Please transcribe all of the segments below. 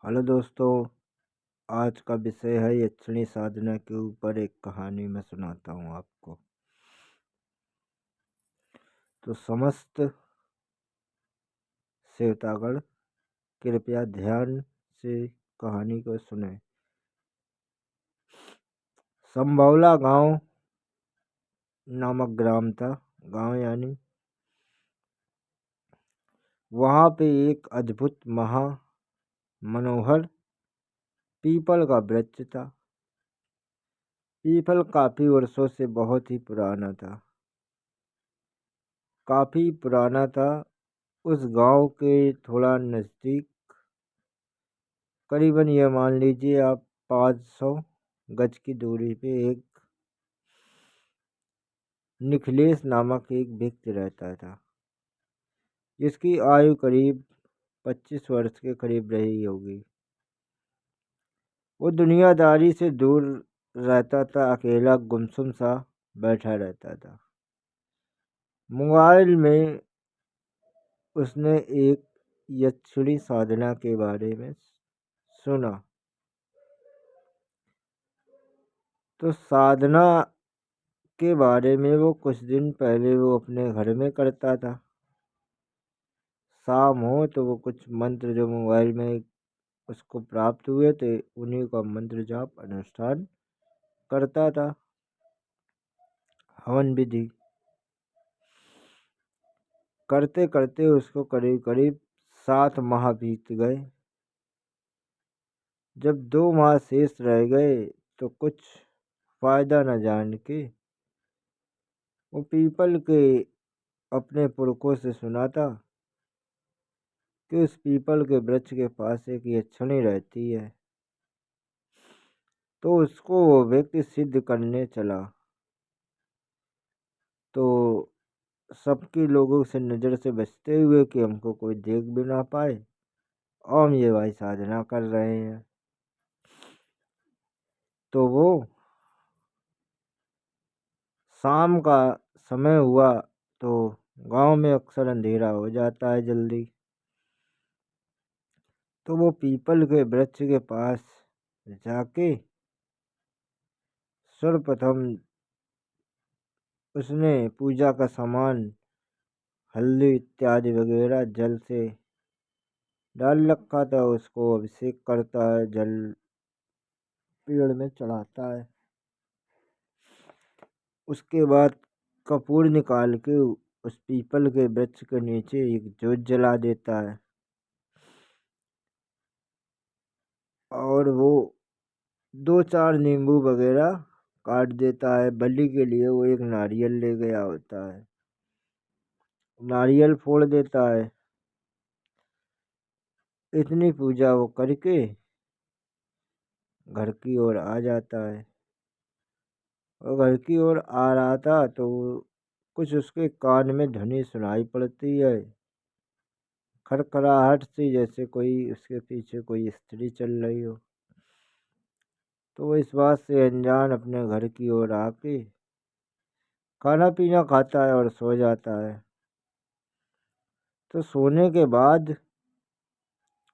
Hello दोस्तों। आज का विषय है यक्षिणी साधना के ऊपर एक कहानी मैं सुनाता हूँ आपको। तो समस्त श्रोतागण कृपया ध्यान से कहानी को सुने। संभौला गांव नामक ग्राम था। गांव यानी वहाँ पे एक अद्भुत महा मनोहर पीपल का वृक्ष था। पीपल काफी वर्षों से बहुत ही पुराना था। उस गांव के थोड़ा नज़दीक, करीबन यह मान लीजिए आप 500 गज की दूरी पे एक निखिलेश नामक एक व्यक्ति रहता था, जिसकी आयु करीब 25 वर्ष के करीब रही होगी। वो दुनियादारी से दूर रहता था, अकेला गुमसुम सा बैठा रहता था। मोबाइल में उसने एक यक्षिणी साधना के बारे में सुना। तो साधना के बारे में वो कुछ दिन पहले वो अपने घर में करता था। शाम हो तो वो कुछ मंत्र जो मोबाइल में उसको प्राप्त हुए थे, उन्हीं का मंत्र जाप अनुष्ठान करता था। हवन विधि करते करते उसको करीब करीब 7 माह बीत गए। जब 2 माह शेष रह गए तो कुछ फायदा न जान के वो पीपल के अपने पुरखों से सुना था कि उस पीपल के वृक्ष के पास एक यक्षिणी रहती है। तो उसको वो व्यक्ति सिद्ध करने चला। तो सबके लोगों से नज़र से बचते हुए कि हमको कोई देख भी ना पाए, और हम ये भाई साधना कर रहे हैं। तो वो शाम का समय हुआ तो गांव में अक्सर अंधेरा हो जाता है जल्दी। तो वो पीपल के वृक्ष के पास जाके सर्वप्रथम उसने पूजा का सामान, हल्दी इत्यादि वगैरह जल से डाल रखा था। उसको अभिषेक करता है, जल पेड़ में चढ़ाता है। उसके बाद कपूर निकाल के उस पीपल के वृक्ष के नीचे एक जोत जला देता है। और वो 2-4 नींबू वगैरह काट देता है। बलि के लिए वो एक नारियल ले गया होता है, नारियल फोड़ देता है। इतनी पूजा वो करके घर की ओर आ जाता है। और घर की ओर आ रहा था तो कुछ उसके कान में ध्वनि सुनाई पड़ती है, खड़खड़ाहट सी, जैसे कोई उसके पीछे कोई स्त्री चल रही हो। तो वो इस बात से अनजान अपने घर की ओर आके खाना पीना खाता है और सो जाता है। तो सोने के बाद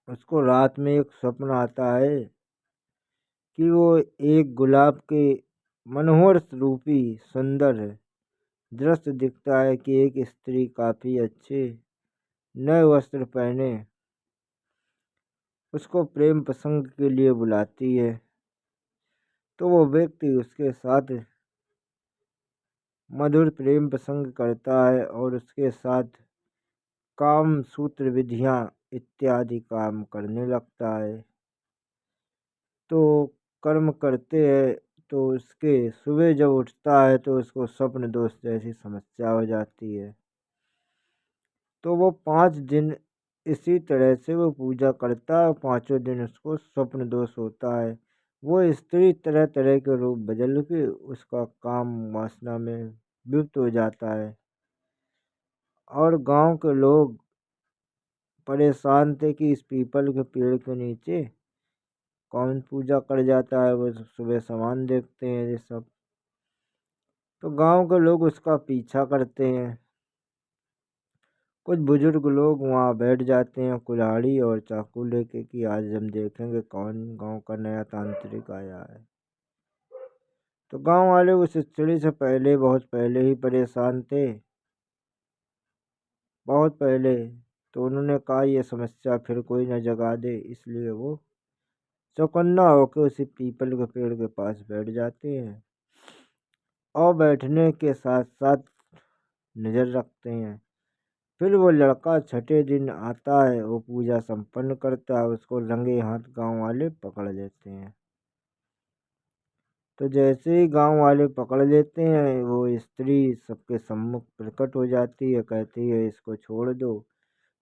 उसको रात में एक स्वप्न आता है कि वो एक गुलाब के मनोहर रूपी सुंदर दृश्य दिखता है कि एक स्त्री काफी अच्छे नए वस्त्र पहने उसको प्रेम प्रसंग के लिए बुलाती है। तो वो व्यक्ति उसके साथ मधुर प्रेम प्रसंग करता है और उसके साथ काम सूत्र विधियां इत्यादि काम करने लगता है। तो कर्म करते हैं तो उसके सुबह जब उठता है तो उसको स्वप्न दोष जैसी समस्या हो जाती है। तो वो 5 दिन इसी तरह से वो पूजा करता है। 5वें दिन उसको स्वप्न दोष होता है। वो स्त्री तरह तरह के रूप बदल के उसका काम वासना में विलुप्त हो जाता है। और गांव के लोग परेशान थे कि इस पीपल के पेड़ के नीचे कौन पूजा कर जाता है। वो सुबह सामान देखते हैं ये सब। तो गांव के लोग उसका पीछा करते हैं कुछ बुजुर्ग लोग वहाँ बैठ जाते हैं कुल्हाड़ी और चाकू लेके कि आज हम देखेंगे कौन गांव का नया तांत्रिक आया है। तो गांव वाले उस चिड़ी से पहले बहुत पहले ही परेशान थे, बहुत पहले। तो उन्होंने कहा ये समस्या फिर कोई न जगा दे, इसलिए वो चौकन्ना होकर उसी पीपल के पेड़ के पास बैठ जाते हैं और बैठने के साथ साथ नजर रखते हैं। फिर वो लड़का छठे दिन आता है, वो पूजा संपन्न करता है, उसको रंगे हाथ गांव वाले पकड़ लेते हैं। तो जैसे ही गांव वाले पकड़ लेते हैं, वो स्त्री सबके सम्मुख प्रकट हो जाती है, कहती है इसको छोड़ दो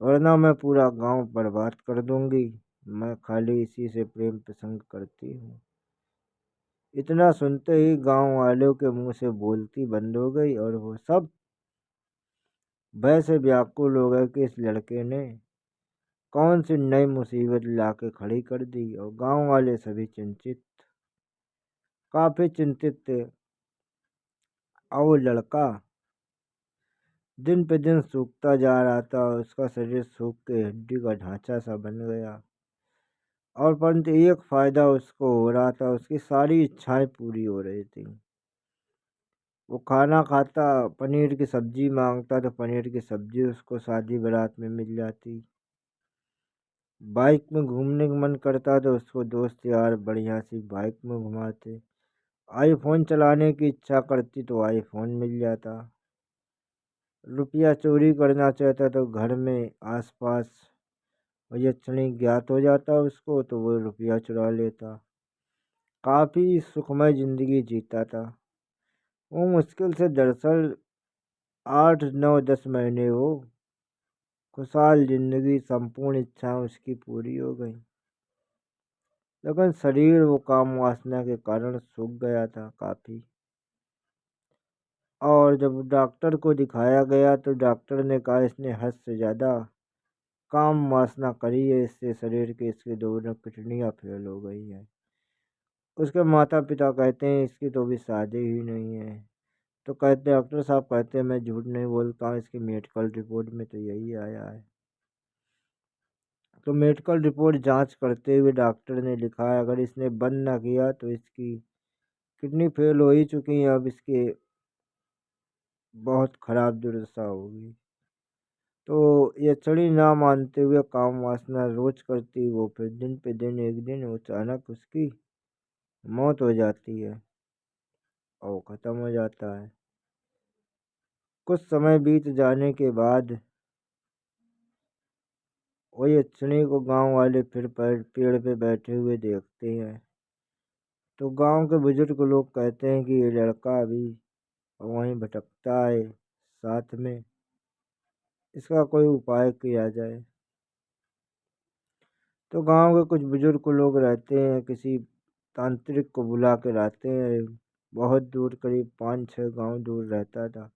वरना मैं पूरा गांव बर्बाद कर दूंगी। मैं खाली इसी से प्रेम प्रसंग करती हूँ। इतना सुनते ही गांव वालों के मुंह से बोलती बंद हो गई और वो सब भय से व्याकुल हो गए कि इस लड़के ने कौन सी नई मुसीबत लाके खड़ी कर दी। और गांव वाले सभी काफी चिंतित थे। और वो लड़का दिन पे दिन सूखता जा रहा था, उसका शरीर सूख के हड्डी का ढांचा सा बन गया। और परंतु एक फायदा उसको हो रहा था, उसकी सारी इच्छाएं पूरी हो रही थी। वो खाना खाता, पनीर की सब्जी मांगता तो पनीर की सब्जी उसको शादी बारात में मिल जाती। बाइक में घूमने का मन करता तो उसको दोस्त यार बढ़िया सी बाइक में घुमाते। आईफोन चलाने की इच्छा करती तो आईफोन मिल जाता। रुपया चोरी करना चाहता तो घर में आसपास और ये क्षणिक ज्ञात हो जाता उसको तो वो रुपया चुरा लेता। काफ़ी सुखमय जिंदगी जीता था वो। मुश्किल से दरअसल 8 9 10 महीने वो खुशहाल जिंदगी, संपूर्ण इच्छाएं उसकी पूरी हो गई। लेकिन शरीर वो काम वासना के कारण सूख गया था काफ़ी। और जब डॉक्टर को दिखाया गया तो डॉक्टर ने कहा इसने हद से ज़्यादा काम वासना करी है, इससे शरीर के इसके दोनों किडनियाँ फेल हो गई हैं। उसके माता पिता कहते हैं इसकी तो अभी शादी ही नहीं है। तो कहते डॉक्टर साहब कहते हैं मैं झूठ नहीं बोलता हूँ, इसकी मेडिकल रिपोर्ट में तो यही आया है। तो मेडिकल रिपोर्ट जांच करते हुए डॉक्टर ने लिखा है अगर इसने बंद ना किया तो इसकी किडनी फेल हो ही चुकी है, अब इसके बहुत खराब दुर्दशा होगी। तो ये चढ़ी ना मानते हुए काम वासना रोज करती, वो फिर दिन पे दिन एक दिन अचानक उसकी मौत हो जाती है और ख़त्म हो जाता है। कुछ समय बीत जाने के बाद वही यक्षिणी को गांव वाले फिर पेड़ पे बैठे हुए देखते हैं। तो गांव के बुजुर्ग लोग कहते हैं कि ये लड़का अभी वहीं भटकता है, साथ में इसका कोई उपाय किया जाए। तो गांव के कुछ बुजुर्ग लोग रहते हैं, किसी तांत्रिक को बुला के लाते हैं। बहुत दूर, करीब 5 6 गांव दूर रहता था।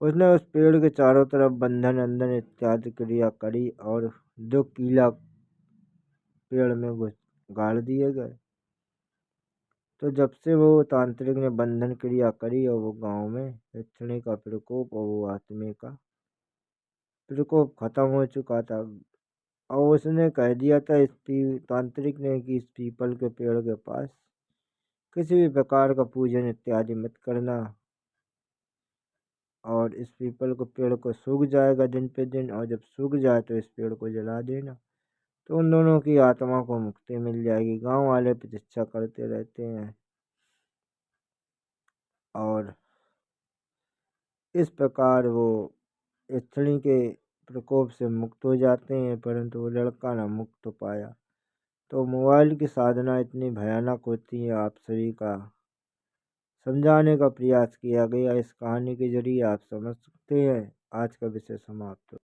उसने उस पेड़ के चारों तरफ बंधन अंधन इत्यादि क्रिया करी और 2 कीला पेड़ में घुस गाड़ दिए गए। तो जब से वो तांत्रिक ने बंधन क्रिया करी और वो गांव में यक्षिणी का प्रकोप और वो आत्मे का प्रकोप खत्म हो चुका था। और उसने कह दिया था तांत्रिक ने कि इस पीपल के पेड़ के पास किसी भी प्रकार का पूजन इत्यादि मत करना। और इस पीपल को पेड़ को सूख जाएगा दिन पे दिन, और जब सूख जाए तो इस पेड़ को जला देना। तो उन दोनों की आत्मा को मुक्ति मिल जाएगी। गांव वाले प्रतीक्षा करते रहते हैं और इस प्रकार वो स्त्री के प्रकोप से मुक्त हो जाते हैं, परंतु वो लड़का ना मुक्त हो पाया। तो मोबाइल की साधना इतनी भयानक होती है, आप सभी का समझाने का प्रयास किया गया इस कहानी के जरिए, आप समझ सकते हैं। आज का विषय समाप्त हो।